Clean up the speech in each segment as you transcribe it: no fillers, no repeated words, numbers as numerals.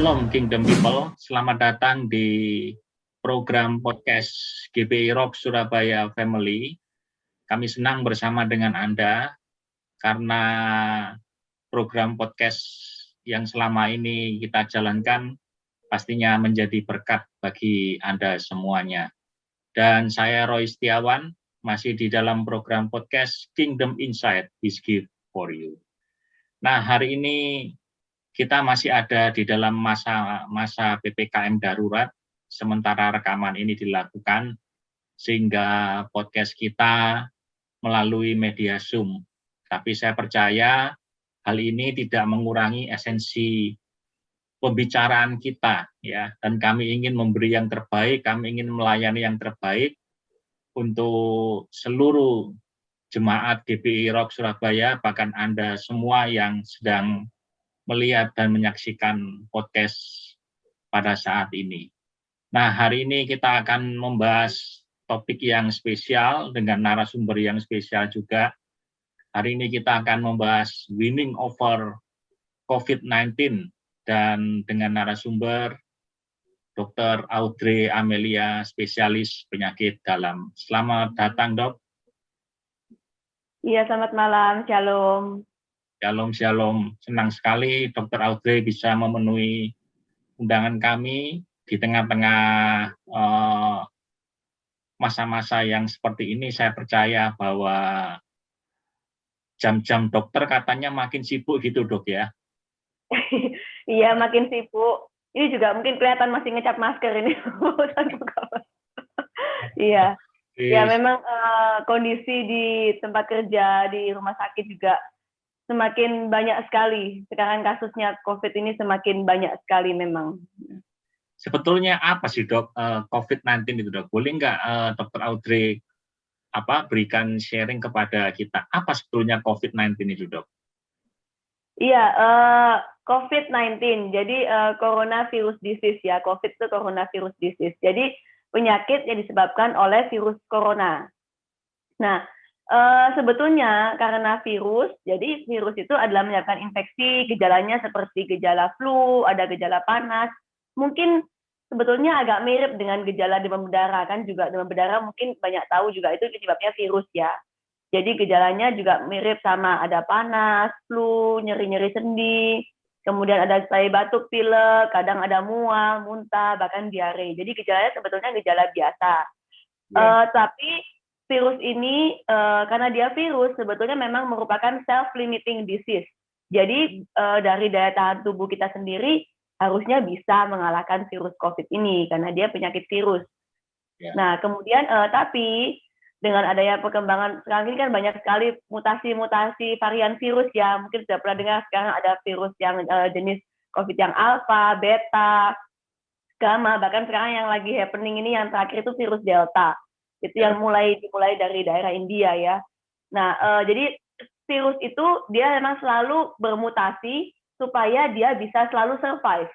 Shalom Kingdom People, selamat datang di program podcast GBI Rock Surabaya Family. Kami senang bersama dengan Anda karena program podcast yang selama ini kita jalankan pastinya menjadi berkat bagi Anda semuanya. Dan saya Roy Setiawan, masih di dalam program podcast Kingdom Insight is Gift for You. Nah, hari ini kita masih ada di dalam masa PPKM darurat, sementara rekaman ini dilakukan, sehingga podcast kita melalui media Zoom. Tapi saya percaya hal ini tidak mengurangi esensi pembicaraan kita, ya. Dan kami ingin memberi yang terbaik, kami ingin melayani yang terbaik untuk seluruh jemaat GBI Rock Surabaya, bahkan Anda semua yang sedang melihat dan menyaksikan podcast pada saat ini. Nah, hari ini kita akan membahas topik yang spesial dengan narasumber yang spesial juga. Hari ini kita akan membahas winning over COVID-19 dan dengan narasumber Dr. Audrey Amelia, spesialis penyakit dalam. Selamat datang, Dok. Iya, selamat malam. Shalom. Shalom, shalom. Senang sekali Dr. Audrey bisa memenuhi undangan kami di tengah-tengah masa-masa yang seperti ini. Saya percaya bahwa jam-jam dokter katanya makin sibuk gitu, Dok, ya? Iya, makin sibuk. Ini juga mungkin kelihatan masih ngecap masker ini. Iya. Ya, memang kondisi di tempat kerja, di rumah sakit juga semakin banyak sekali. Sekarang kasusnya COVID ini semakin banyak sekali memang. Sebetulnya apa sih, Dok, COVID-19 itu, Dok? Boleh nggak Dr. Audrey berikan sharing kepada kita? Apa sebetulnya COVID-19 itu, Dok? Iya, COVID-19. Jadi coronavirus disease ya. COVID itu coronavirus disease. Jadi penyakit yang disebabkan oleh virus corona. Nah, sebetulnya karena virus, jadi virus itu adalah menyebabkan infeksi, gejalanya seperti gejala flu, ada gejala panas. Mungkin sebetulnya agak mirip dengan gejala demam berdarah, kan juga demam berdarah mungkin banyak tahu juga itu penyebabnya virus ya. Jadi gejalanya juga mirip sama, ada panas, flu, nyeri-nyeri sendi, kemudian ada seperti batuk, pilek, kadang ada mual, muntah, bahkan diare. Jadi gejalanya sebetulnya gejala biasa. Tapi virus ini karena dia virus sebetulnya memang merupakan self-limiting disease. Jadi dari daya tahan tubuh kita sendiri harusnya bisa mengalahkan virus COVID ini karena dia penyakit virus. Nah, kemudian tapi dengan adanya perkembangan sekarang ini kan banyak sekali mutasi-mutasi varian virus ya. Mungkin sudah pernah dengar sekarang ada virus yang jenis COVID yang alpha, beta, gamma, bahkan sekarang yang lagi happening ini yang terakhir itu virus delta. Itu yang dimulai dari daerah India ya. Nah, jadi virus itu dia memang selalu bermutasi supaya dia bisa selalu survive.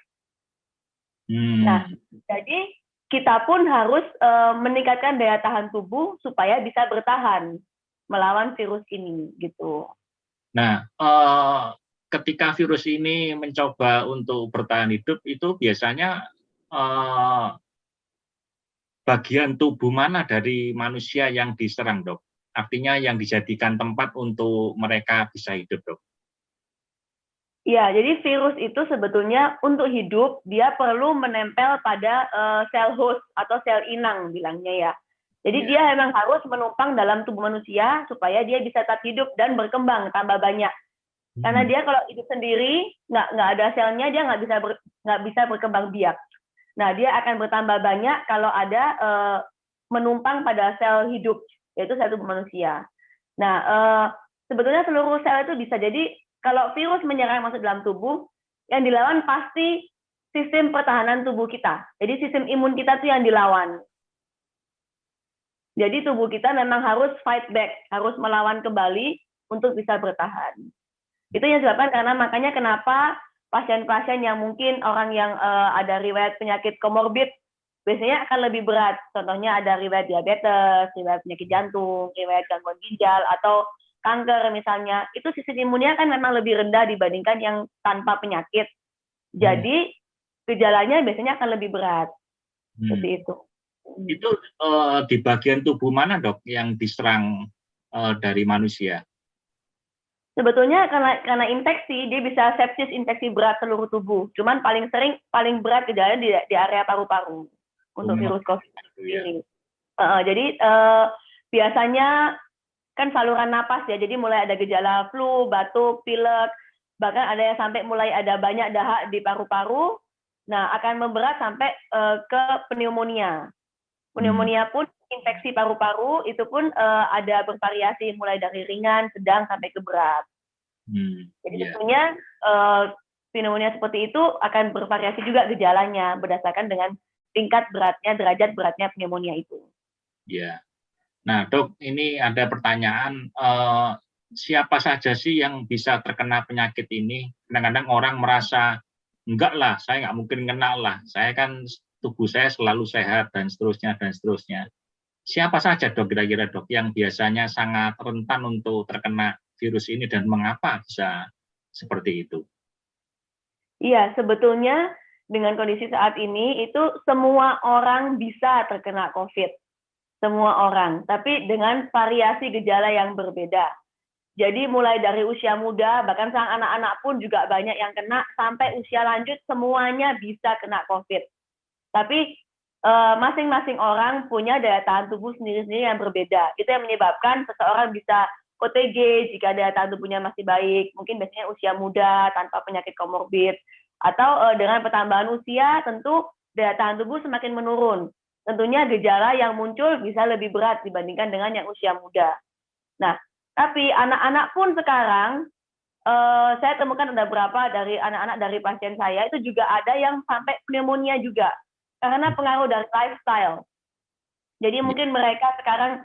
Nah, jadi kita pun harus meningkatkan daya tahan tubuh supaya bisa bertahan melawan virus ini gitu. Nah, ketika virus ini mencoba untuk bertahan hidup itu biasanya bagian tubuh mana dari manusia yang diserang, Dok? Artinya yang dijadikan tempat untuk mereka bisa hidup, Dok? Ya, jadi virus itu sebetulnya untuk hidup dia perlu menempel pada sel host atau sel inang bilangnya ya. Jadi dia memang harus menumpang dalam tubuh manusia supaya dia bisa tetap hidup dan berkembang tambah banyak. Karena dia kalau hidup sendiri nggak ada selnya dia nggak bisa berkembang biak. Nah, dia akan bertambah banyak kalau ada menumpang pada sel hidup, yaitu sel tubuh manusia. Nah, sebetulnya seluruh sel itu bisa jadi kalau virus menyerang masuk dalam tubuh, yang dilawan pasti sistem pertahanan tubuh kita. Jadi sistem imun kita tuh yang dilawan. Jadi tubuh kita memang harus fight back, harus melawan kembali untuk bisa bertahan. Itu yang disebabkan karena makanya kenapa pasien-pasien yang mungkin orang yang ada riwayat penyakit komorbid biasanya akan lebih berat. Contohnya ada riwayat diabetes, riwayat penyakit jantung, riwayat gangguan ginjal, atau kanker misalnya, itu sistem imunnya kan memang lebih rendah dibandingkan yang tanpa penyakit. Jadi gejalanya biasanya akan lebih berat. Seperti itu. Itu di bagian tubuh mana, Dok, yang diserang dari manusia? Sebetulnya karena infeksi, dia bisa sepsis, infeksi berat seluruh tubuh. Cuman paling berat gejalanya di area paru-paru untuk virus COVID sendiri. Jadi biasanya kan saluran napas ya, jadi mulai ada gejala flu, batuk, pilek, bahkan ada yang sampai mulai ada banyak dahak di paru-paru. Nah, akan memberat sampai ke pneumonia. Pneumonia pun infeksi paru-paru itu pun ada bervariasi mulai dari ringan, sedang sampai ke berat. Jadi tentunya pneumonia seperti itu akan bervariasi juga gejalanya berdasarkan dengan tingkat beratnya, derajat beratnya pneumonia itu. Ya. Nah, Dok, ini ada pertanyaan, siapa saja sih yang bisa terkena penyakit ini? Kadang-kadang orang merasa, enggak lah, saya nggak mungkin kena lah. Saya kan tubuh saya selalu sehat dan seterusnya dan seterusnya. Siapa saja, Dok, kira-kira, Dok, yang biasanya sangat rentan untuk terkena virus ini dan mengapa bisa seperti itu? Iya, sebetulnya dengan kondisi saat ini itu semua orang bisa terkena COVID. Semua orang, tapi dengan variasi gejala yang berbeda. Jadi mulai dari usia muda, bahkan sang anak-anak pun juga banyak yang kena, sampai usia lanjut semuanya bisa kena COVID. Tapi masing-masing orang punya daya tahan tubuh sendiri-sendiri yang berbeda. Itu yang menyebabkan seseorang bisa OTG jika daya tahan tubuhnya masih baik, mungkin biasanya usia muda tanpa penyakit komorbid, atau dengan pertambahan usia tentu daya tahan tubuh semakin menurun. Tentunya gejala yang muncul bisa lebih berat dibandingkan dengan yang usia muda. Nah, tapi anak-anak pun sekarang, saya temukan ada berapa dari anak-anak dari pasien saya itu juga ada yang sampai pneumonia juga karena pengaruh dari lifestyle. Jadi mungkin mereka sekarang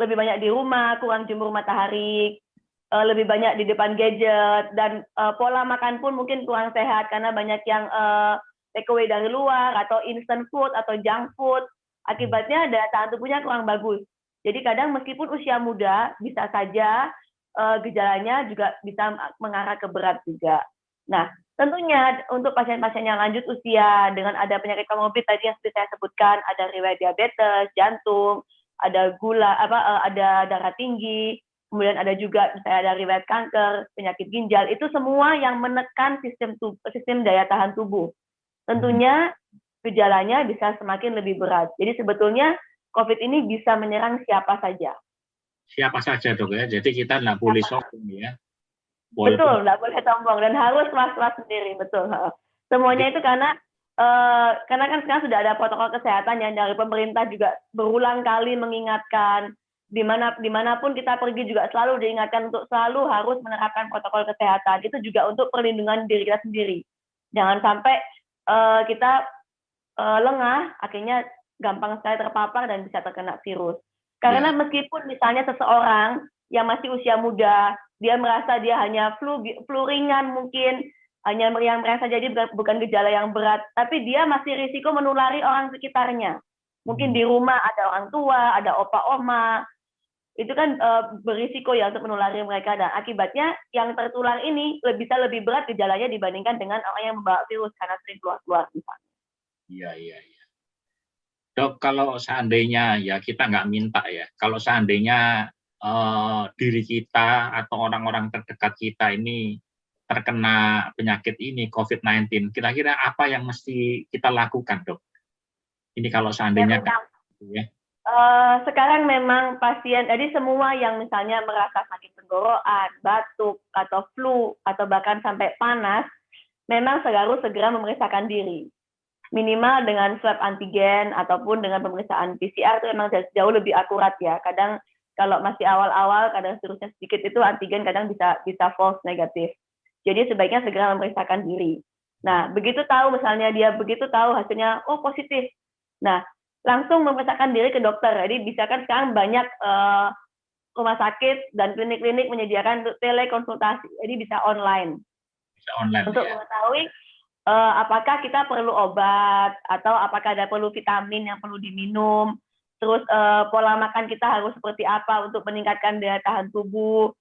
lebih banyak di rumah, kurang jemur matahari, lebih banyak di depan gadget, dan pola makan pun mungkin kurang sehat karena banyak yang take away dari luar atau instant food atau junk food. Akibatnya daya tahan tubuhnya kurang bagus. Jadi kadang meskipun usia muda bisa saja gejalanya juga bisa mengarah ke berat juga. Nah, tentunya untuk pasien-pasien yang lanjut usia dengan ada penyakit komorbid tadi yang seperti saya sebutkan, ada riwayat diabetes, jantung, ada gula, ada darah tinggi, kemudian ada juga misalnya ada riwayat kanker, penyakit ginjal, itu semua yang menekan sistem daya tahan tubuh. Tentunya gejalanya bisa semakin lebih berat. Jadi sebetulnya COVID ini bisa menyerang siapa saja. Siapa saja, Dok, ya. Jadi kita nggak boleh sombong ya. Betul, nggak boleh sombong dan harus was-was sendiri, betul. Semuanya itu karena kan sekarang sudah ada protokol kesehatan yang dari pemerintah juga berulang kali mengingatkan, dimanapun kita pergi juga selalu diingatkan untuk selalu harus menerapkan protokol kesehatan. Itu juga untuk perlindungan diri kita sendiri. Jangan sampai kita lengah, akhirnya gampang sekali terpapar dan bisa terkena virus. Karena meskipun misalnya seseorang yang masih usia muda, dia merasa dia hanya flu ringan mungkin, hanya yang merasa jadi bukan gejala yang berat, tapi dia masih risiko menulari orang sekitarnya. Mungkin di rumah ada orang tua, ada opa-oma, itu kan berisiko ya untuk menulari mereka. Dan akibatnya yang tertular ini bisa lebih berat gejalanya dibandingkan dengan orang yang membawa virus karena sering keluar-keluar misalnya. Iya. Dok, kalau seandainya ya kita nggak minta ya, kalau seandainya diri kita atau orang-orang terdekat kita ini terkena penyakit ini COVID-19, kira-kira apa yang mesti kita lakukan, Dok? Ini kalau seandainya ya. Sekarang memang pasien, jadi semua yang misalnya merasa sakit tenggorokan, batuk atau flu atau bahkan sampai panas, memang harus segera memeriksakan diri. Minimal dengan swab antigen ataupun dengan pemeriksaan PCR itu memang jauh lebih akurat ya. Kadang kalau masih awal-awal, kadang virusnya sedikit itu antigen kadang bisa false negatif. Jadi sebaiknya segera memeriksakan diri. Nah, begitu tahu misalnya dia begitu tahu hasilnya, oh positif. Nah, langsung memeriksakan diri ke dokter. Jadi bisa kan sekarang banyak rumah sakit dan klinik-klinik menyediakan telekonsultasi. Jadi bisa online. Untuk mengetahui apakah kita perlu obat atau apakah ada perlu vitamin yang perlu diminum, terus pola makan kita harus seperti apa untuk meningkatkan daya tahan tubuh,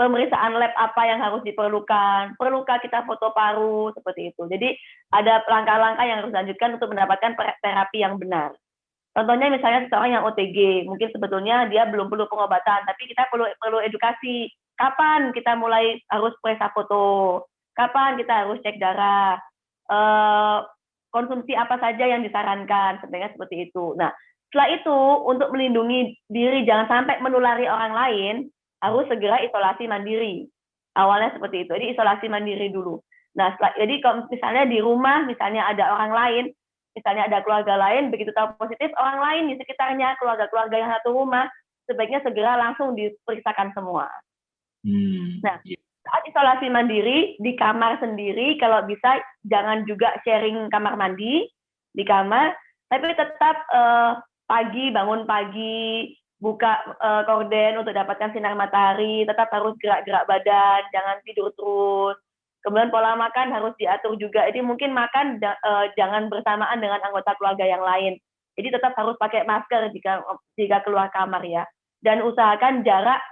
pemeriksaan lab apa yang harus diperlukan, perlukah kita foto paru, seperti itu. Jadi ada langkah-langkah yang harus dilanjutkan untuk mendapatkan terapi yang benar. Contohnya misalnya seseorang yang OTG, mungkin sebetulnya dia belum perlu pengobatan, tapi kita perlu edukasi. Kapan kita mulai harus periksa foto? Kapan kita harus cek darah? Konsumsi apa saja yang disarankan, sebenarnya seperti itu. Nah, setelah itu untuk melindungi diri jangan sampai menulari orang lain, harus segera isolasi mandiri. Awalnya seperti itu. Jadi isolasi mandiri dulu. Nah, jadi kalau misalnya di rumah, misalnya ada orang lain, misalnya ada keluarga lain, begitu tahu positif, orang lain di sekitarnya, keluarga-keluarga yang satu rumah, sebaiknya segera langsung diperiksakan semua. Nah, saat isolasi mandiri, di kamar sendiri, kalau bisa jangan juga sharing kamar mandi di kamar, tapi tetap bangun pagi, buka korden untuk dapatkan sinar matahari, tetap harus gerak-gerak badan, jangan tidur terus. Kemudian pola makan harus diatur juga. Jadi mungkin makan jangan bersamaan dengan anggota keluarga yang lain. Jadi tetap harus pakai masker jika keluar kamar ya. Dan usahakan jarak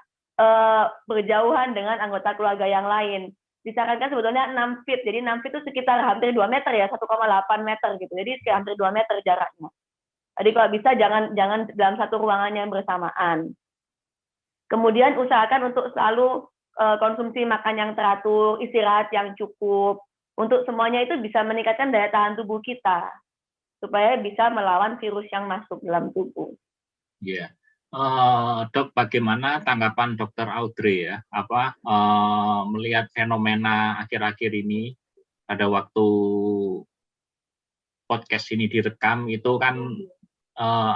berjauhan dengan anggota keluarga yang lain. Disarankan sebetulnya 6 feet. Jadi 6 feet itu sekitar hampir 2 meter ya, 1,8 meter gitu. Jadi sekitar hampir 2 meter jaraknya. Jadi kalau bisa jangan dalam satu ruangan yang bersamaan. Kemudian usahakan untuk selalu konsumsi makan yang teratur, istirahat yang cukup. Untuk semuanya itu bisa meningkatkan daya tahan tubuh kita supaya bisa melawan virus yang masuk dalam tubuh. Iya. Dok, bagaimana tanggapan Dr. Audrey ya? Melihat fenomena akhir-akhir ini pada waktu podcast ini direkam itu kan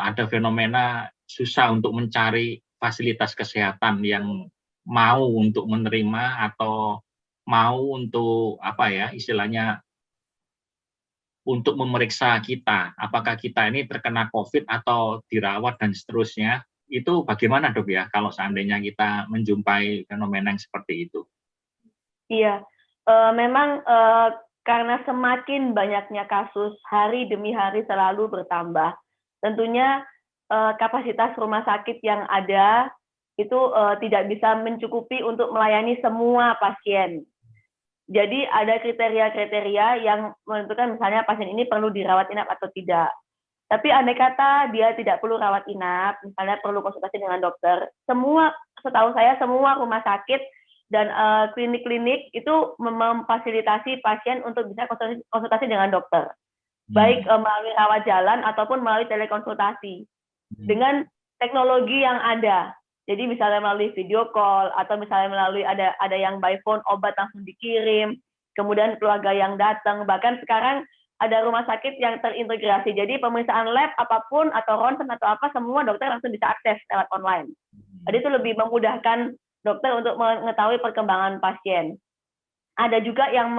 ada fenomena susah untuk mencari fasilitas kesehatan yang mau untuk menerima atau mau untuk istilahnya untuk memeriksa kita apakah kita ini terkena COVID atau dirawat dan seterusnya. Itu bagaimana dok ya kalau seandainya kita menjumpai fenomena yang seperti itu? Iya, memang karena semakin banyaknya kasus hari demi hari selalu bertambah. Tentunya kapasitas rumah sakit yang ada itu tidak bisa mencukupi untuk melayani semua pasien. Jadi ada kriteria-kriteria yang menentukan misalnya pasien ini perlu dirawat inap atau tidak. Tapi andai kata dia tidak perlu rawat inap, misalnya perlu konsultasi dengan dokter, setahu saya semua rumah sakit dan klinik-klinik itu memfasilitasi pasien untuk bisa konsultasi dengan dokter. Baik melalui rawat jalan ataupun melalui telekonsultasi. Dengan teknologi yang ada. Jadi misalnya melalui video call atau misalnya melalui ada yang by phone obat langsung dikirim, kemudian keluarga yang datang, bahkan sekarang ada rumah sakit yang terintegrasi. Jadi pemeriksaan lab apapun atau ronsen atau apa semua dokter langsung bisa akses lewat online. Jadi itu lebih memudahkan dokter untuk mengetahui perkembangan pasien. Ada juga yang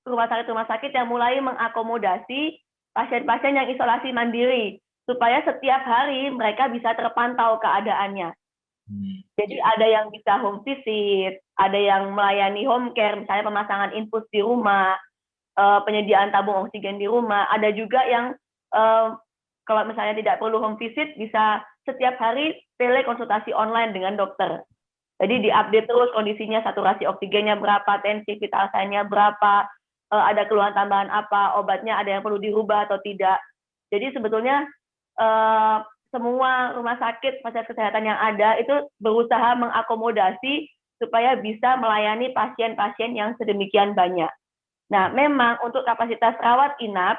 rumah sakit yang mulai mengakomodasi pasien-pasien yang isolasi mandiri supaya setiap hari mereka bisa terpantau keadaannya. Jadi ada yang bisa home visit, ada yang melayani home care, misalnya pemasangan infus di rumah, penyediaan tabung oksigen di rumah. Ada juga yang kalau misalnya tidak perlu home visit, bisa setiap hari telekonsultasi online dengan dokter. Jadi diupdate terus kondisinya, saturasi oksigennya berapa, tensi vital sign-nya berapa, ada keluhan tambahan apa, obatnya ada yang perlu dirubah atau tidak. Jadi sebetulnya semua rumah sakit, fasilitas kesehatan yang ada itu berusaha mengakomodasi supaya bisa melayani pasien-pasien yang sedemikian banyak. Nah, memang untuk kapasitas rawat inap,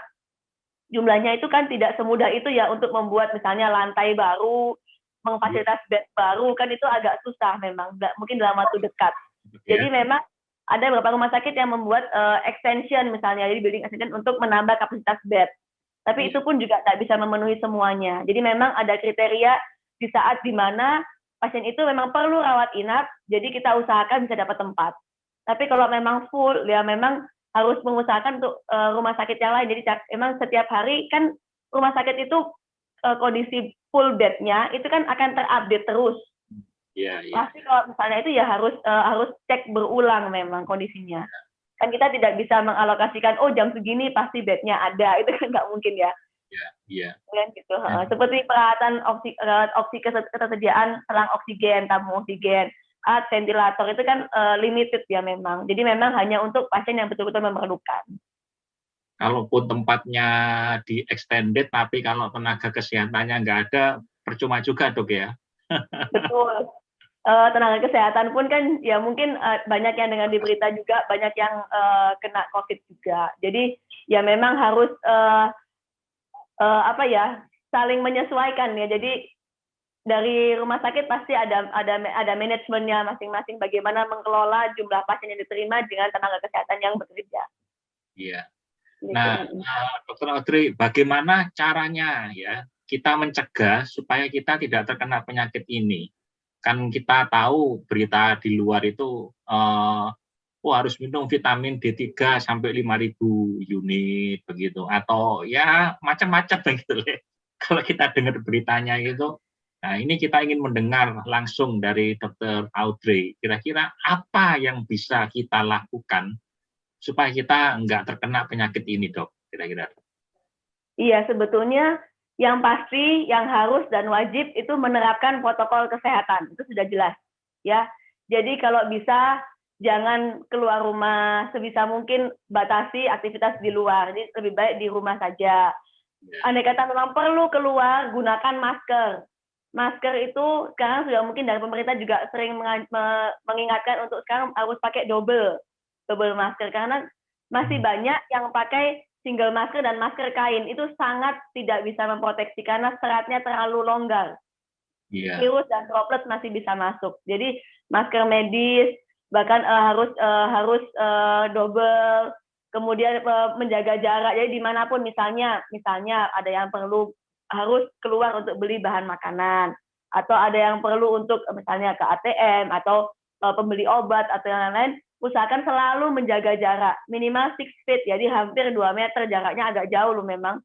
jumlahnya itu kan tidak semudah itu ya untuk membuat misalnya lantai baru, memfasilitas bed baru, kan itu agak susah memang, mungkin dalam waktu dekat. Jadi memang ada beberapa rumah sakit yang membuat extension misalnya, jadi building extension untuk menambah kapasitas bed. Tapi itu pun juga tidak bisa memenuhi semuanya. Jadi memang ada kriteria di saat di mana pasien itu memang perlu rawat inap, jadi kita usahakan bisa dapat tempat. Tapi kalau memang full, ya memang harus mengusahakan untuk rumah sakit yang lain. Jadi memang setiap hari kan rumah sakit itu kondisi full bed-nya itu kan akan terupdate terus. Pasti kalau misalnya itu ya harus cek berulang memang kondisinya. Kan kita tidak bisa mengalokasikan, oh jam segini pasti bednya ada, itu kan nggak mungkin ya. Iya, iya. Kan gitu. Seperti peralatan ketersediaan selang oksigen, tabung oksigen, ventilator itu kan limited ya memang. Jadi memang hanya untuk pasien yang betul-betul memerlukan. Kalaupun tempatnya di extended, tapi kalau tenaga kesehatannya nggak ada, percuma juga dok ya. Betul. Tenaga kesehatan pun kan ya mungkin banyak yang dengar di berita juga, banyak yang kena COVID juga. Jadi ya memang harus saling menyesuaikan ya. Jadi dari rumah sakit pasti ada manajemennya masing-masing bagaimana mengelola jumlah pasien yang diterima dengan tenaga kesehatan yang bekerja. Iya. Gitu. Nah, Dr. Audrey, bagaimana caranya ya kita mencegah supaya kita tidak terkena penyakit ini? Kan kita tahu berita di luar itu harus minum vitamin D3 sampai 5.000 unit begitu, atau ya macam-macam begitu. Kalau kita dengar beritanya itu, nah ini kita ingin mendengar langsung dari Dr. Audrey, kira-kira apa yang bisa kita lakukan supaya kita nggak terkena penyakit ini, dok, kira-kira? Iya, sebetulnya yang pasti, yang harus dan wajib itu menerapkan protokol kesehatan, itu sudah jelas, ya. Jadi kalau bisa jangan keluar rumah, sebisa mungkin batasi aktivitas di luar, jadi lebih baik di rumah saja. Andai kata memang perlu keluar, gunakan masker. Masker itu sekarang sudah mungkin dari pemerintah juga sering mengingatkan untuk sekarang harus pakai double masker, karena masih banyak yang pakai single masker dan masker kain. Itu sangat tidak bisa memproteksi karena seratnya terlalu longgar. Virus dan droplet masih bisa masuk. Jadi masker medis bahkan harus double, kemudian menjaga jarak. Jadi dimanapun misalnya ada yang perlu harus keluar untuk beli bahan makanan, atau ada yang perlu untuk misalnya ke ATM atau pembeli obat atau yang lain, usahakan selalu menjaga jarak minimal 6 feet, jadi hampir 2 meter, jaraknya agak jauh loh memang.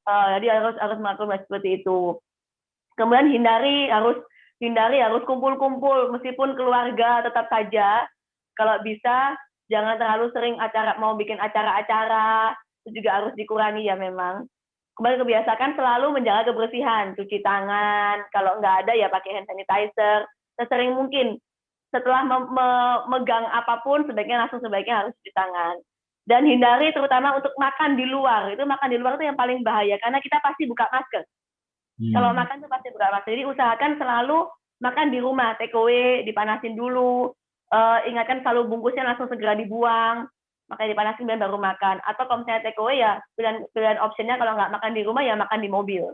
Jadi harus melakukan seperti itu. Kemudian hindari harus kumpul-kumpul, meskipun keluarga tetap saja kalau bisa jangan terlalu sering mau bikin acara-acara, itu juga harus dikurangi ya memang. Kembali kebiasakan selalu menjaga kebersihan, cuci tangan, kalau nggak ada ya pakai hand sanitizer, sesering mungkin. Setelah memegang apapun, sebaiknya harus cuci tangan. Dan hindari terutama untuk makan di luar. Itu makan di luar itu yang paling bahaya, karena kita pasti buka masker. Kalau makan itu pasti buka masker. Jadi usahakan selalu makan di rumah, take away, dipanasin dulu. Ingatkan selalu bungkusnya langsung segera dibuang. Makanya dipanasin dan baru makan. Atau kalau misalnya take away ya pilihan optionnya kalau nggak makan di rumah ya makan di mobil.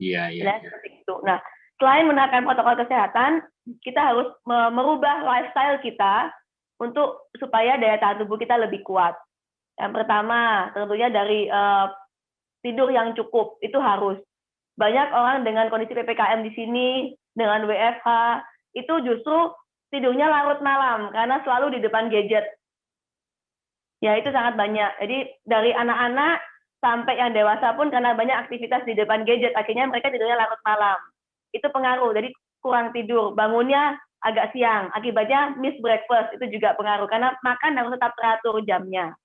Iya. Seperti itu. Nah, selain menerapkan protokol kesehatan, kita harus merubah lifestyle kita supaya daya tahan tubuh kita lebih kuat. Yang pertama, tentunya dari tidur yang cukup, itu harus. Banyak orang dengan kondisi PPKM di sini, dengan WFH, itu justru tidurnya larut malam, karena selalu di depan gadget. Ya, itu sangat banyak. Jadi, dari anak-anak sampai yang dewasa pun karena banyak aktivitas di depan gadget, akhirnya mereka tidurnya larut malam. Itu pengaruh, jadi kurang tidur. Bangunnya agak siang, akibatnya miss breakfast, itu juga pengaruh. Karena makan harus tetap teratur jamnya.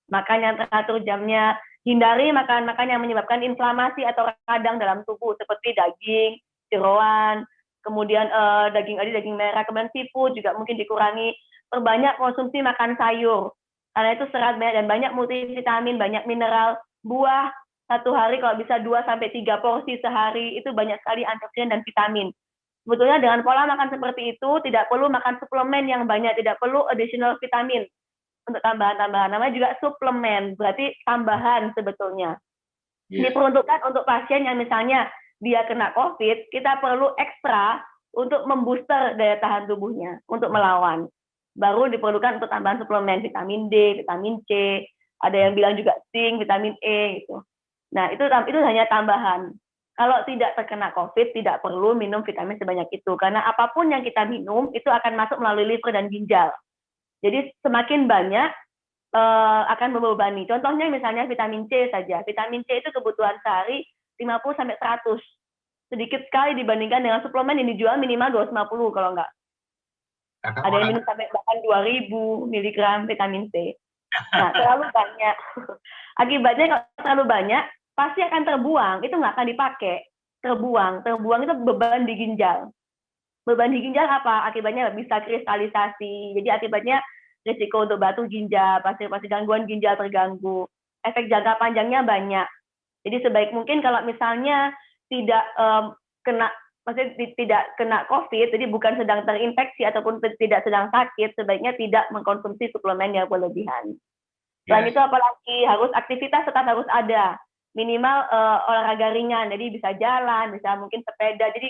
Makan yang teratur jamnya, hindari makan-makan yang menyebabkan inflamasi atau radang dalam tubuh, seperti daging, jeroan, kemudian daging merah, kemudian seafood juga mungkin dikurangi. Perbanyak konsumsi makan sayur, karena itu serat banyak dan banyak multivitamin, banyak mineral. Buah satu hari kalau bisa 2-3 porsi sehari, itu banyak sekali antioksidan dan vitamin. Sebetulnya dengan pola makan seperti itu, tidak perlu makan suplemen yang banyak, tidak perlu additional vitamin untuk tambahan-tambahan. Namanya juga suplemen, berarti tambahan sebetulnya. Diperuntukkan untuk pasien yang misalnya dia kena COVID, kita perlu ekstra untuk membooster daya tahan tubuhnya, untuk melawan. Baru diperlukan untuk tambahan suplemen, vitamin D, vitamin C, ada yang bilang juga zinc, vitamin E, gitu. Nah, itu hanya tambahan. Kalau tidak terkena COVID, tidak perlu minum vitamin sebanyak itu, karena apapun yang kita minum, itu akan masuk melalui liver dan ginjal. Jadi semakin banyak akan membebani. Contohnya misalnya vitamin C saja. Vitamin C itu kebutuhan sehari 50-100. Sedikit sekali dibandingkan dengan suplemen yang dijual minimal 250 kalau enggak. Ada yang minum sampai bahkan 2.000 miligram vitamin C. Nah, terlalu banyak. Akibatnya kalau terlalu banyak, pasti akan terbuang, itu nggak akan dipakai, terbuang itu beban di ginjal. Beban di ginjal apa? Akibatnya bisa kristalisasi, jadi akibatnya risiko untuk batu ginjal, pasti gangguan ginjal terganggu. Efek jangka panjangnya banyak. Jadi sebaik mungkin kalau misalnya tidak maksudnya tidak kena COVID, jadi bukan sedang terinfeksi ataupun tidak sedang sakit, sebaiknya tidak mengkonsumsi suplemen yang berlebihan. Selain itu apalagi harus aktivitas tetap harus ada, minimal olahraga ringan, jadi bisa jalan, bisa mungkin sepeda, jadi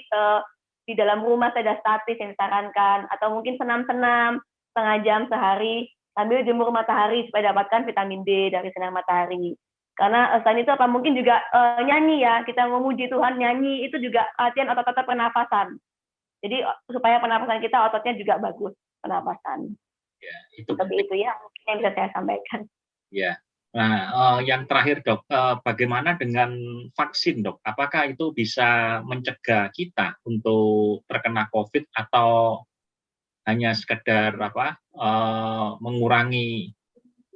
di dalam rumah sepeda statis yang disarankan, atau mungkin senam-senam setengah jam sehari sambil jemur matahari supaya dapatkan vitamin D dari sinar matahari. Karena selain itu apa mungkin juga nyanyi ya, kita memuji Tuhan, nyanyi itu juga latihan otot-otot pernafasan. Jadi supaya pernapasan kita ototnya juga bagus pernapasan. Ya, itu seperti itu ya mungkin yang bisa saya sampaikan. Ya. Nah, yang terakhir dok, bagaimana dengan vaksin dok? Apakah itu bisa mencegah kita untuk terkena COVID atau hanya sekedar mengurangi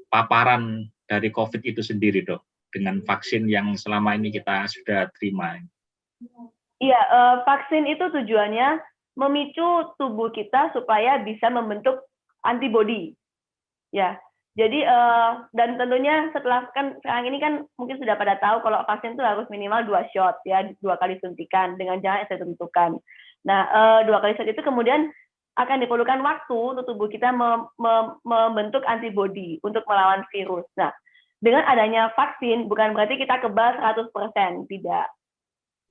paparan dari COVID itu sendiri dok? Dengan vaksin yang selama ini kita sudah terima. Iya, vaksin itu tujuannya memicu tubuh kita supaya bisa membentuk antibodi. Ya, jadi dan tentunya setelah kan sekarang ini kan mungkin sudah pada tahu kalau vaksin itu harus minimal 2 shot ya, 2 kali suntikan dengan jarak yang saya tentukan. Nah, 2 kali shot itu kemudian akan diperlukan waktu untuk tubuh kita membentuk antibodi untuk melawan virus. Nah, dengan adanya vaksin bukan berarti kita kebal 100%, tidak.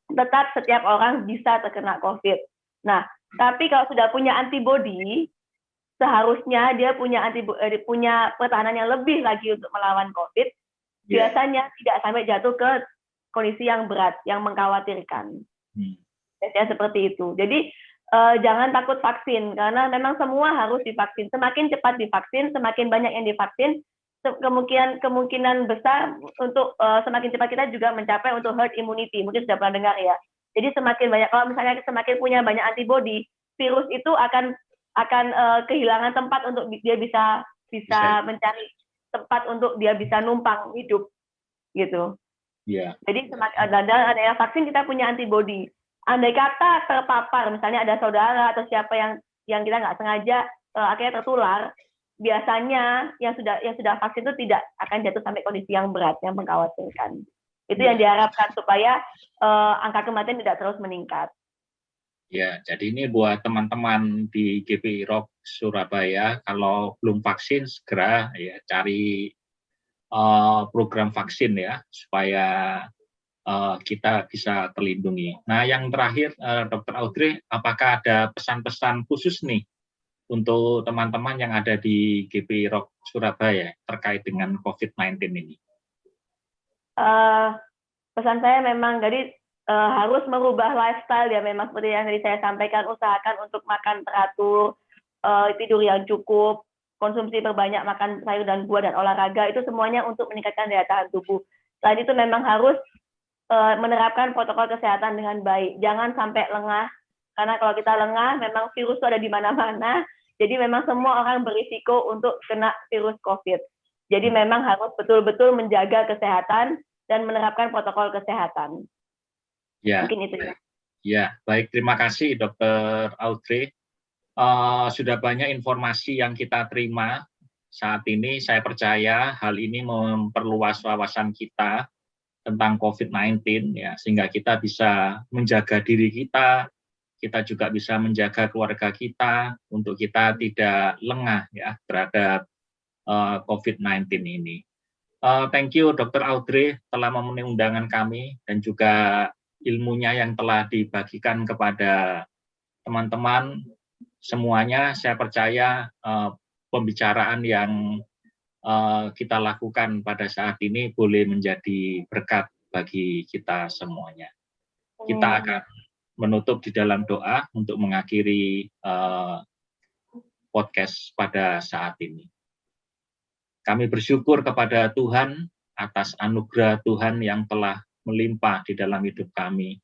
Tetap setiap orang bisa terkena COVID. Nah, tapi kalau sudah punya antibodi, seharusnya dia punya pertahanan yang lebih lagi untuk melawan COVID. Biasanya tidak sampai jatuh ke kondisi yang berat, yang mengkhawatirkan. Biasanya seperti itu. Jadi jangan takut vaksin, karena memang semua harus divaksin. Semakin cepat divaksin, semakin banyak yang divaksin, kemungkinan besar untuk semakin cepat kita juga mencapai untuk herd immunity. Mungkin sudah pernah dengar ya. Jadi semakin banyak, kalau misalnya semakin punya banyak antibodi, virus itu akan kehilangan tempat untuk dia bisa mencari tempat untuk dia bisa numpang hidup gitu. Yeah. Jadi adanya vaksin kita punya antibodi. Andai kata terpapar, misalnya ada saudara atau siapa yang kita nggak sengaja akhirnya tertular, biasanya yang sudah vaksin itu tidak akan jatuh sampai kondisi yang berat, yang mengkhawatirkan. Itu yang diharapkan supaya angka kematian tidak terus meningkat. Ya, jadi ini buat teman-teman di GBI Rock Surabaya, kalau belum vaksin segera ya cari program vaksin ya, supaya kita bisa terlindungi. Nah, yang terakhir, Dr. Audrey, apakah ada pesan-pesan khusus nih untuk teman-teman yang ada di GBI Rock Surabaya terkait dengan COVID-19 ini? Pesan saya memang dari harus merubah lifestyle ya, memang seperti yang tadi saya sampaikan, usahakan untuk makan teratur, tidur yang cukup, konsumsi perbanyak makan sayur dan buah dan olahraga, itu semuanya untuk meningkatkan daya tahan tubuh. Selain itu memang harus menerapkan protokol kesehatan dengan baik, jangan sampai lengah, karena kalau kita lengah memang virus itu ada di mana-mana, jadi memang semua orang berisiko untuk kena virus COVID. Jadi memang harus betul-betul menjaga kesehatan dan menerapkan protokol kesehatan. Ya, mungkin itu ya. Ya, baik, terima kasih Dr. Audrey. Sudah banyak informasi yang kita terima saat ini. Saya percaya hal ini memperluas wawasan kita tentang COVID-19 ya, sehingga kita bisa menjaga diri kita juga bisa menjaga keluarga kita untuk kita tidak lengah ya terhadap COVID-19 ini. Thank you Dr. Audrey telah memenuhi undangan kami dan juga ilmunya yang telah dibagikan kepada teman-teman semuanya. Saya percaya pembicaraan yang kita lakukan pada saat ini boleh menjadi berkat bagi kita semuanya. Kita akan menutup di dalam doa untuk mengakhiri podcast pada saat ini. Kami bersyukur kepada Tuhan atas anugerah Tuhan yang telah melimpah di dalam hidup kami.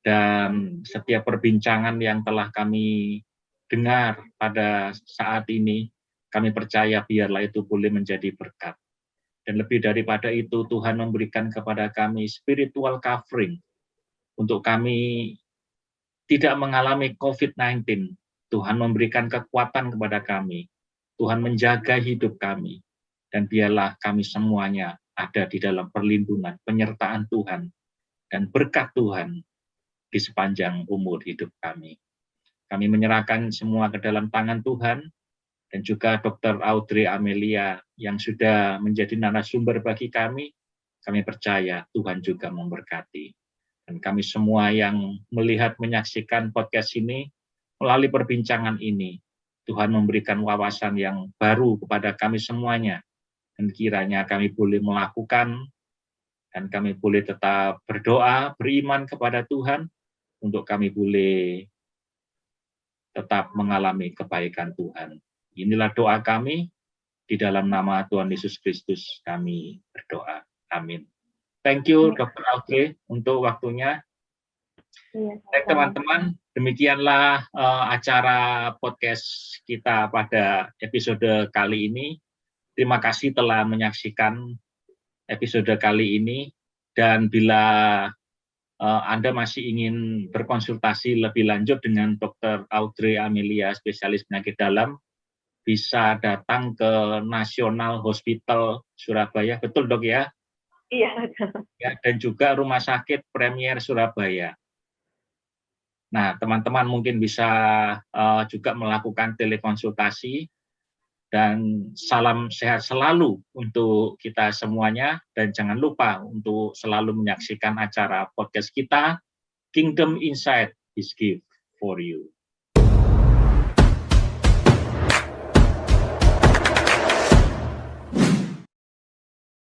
Dan setiap perbincangan yang telah kami dengar pada saat ini, kami percaya biarlah itu boleh menjadi berkat. Dan lebih daripada itu, Tuhan memberikan kepada kami spiritual covering untuk kami tidak mengalami COVID-19. Tuhan memberikan kekuatan kepada kami. Tuhan menjaga hidup kami. Dan biarlah kami semuanya ada di dalam perlindungan, penyertaan Tuhan, dan berkat Tuhan di sepanjang umur hidup kami. Kami menyerahkan semua ke dalam tangan Tuhan, dan juga Dr. Audrey Amelia yang sudah menjadi narasumber bagi kami percaya Tuhan juga memberkati. Dan kami semua yang melihat, menyaksikan podcast ini, melalui perbincangan ini, Tuhan memberikan wawasan yang baru kepada kami semuanya. Dan kiranya kami boleh melakukan, dan kami boleh tetap berdoa, beriman kepada Tuhan, untuk kami boleh tetap mengalami kebaikan Tuhan. Inilah doa kami, di dalam nama Tuhan Yesus Kristus kami berdoa. Amin. Thank you Dr. Audrey untuk waktunya. Baik teman-teman, demikianlah acara podcast kita pada episode kali ini. Terima kasih telah menyaksikan episode kali ini, dan bila Anda masih ingin berkonsultasi lebih lanjut dengan Dr. Audrey Amelia, spesialis penyakit dalam, bisa datang ke National Hospital Surabaya, betul dok ya? Iya. Ya, dan juga Rumah Sakit Premier Surabaya. Nah, teman-teman mungkin bisa juga melakukan telekonsultasi, dan salam sehat selalu untuk kita semuanya, dan jangan lupa untuk selalu menyaksikan acara podcast kita, Kingdom Insight is Gift for You.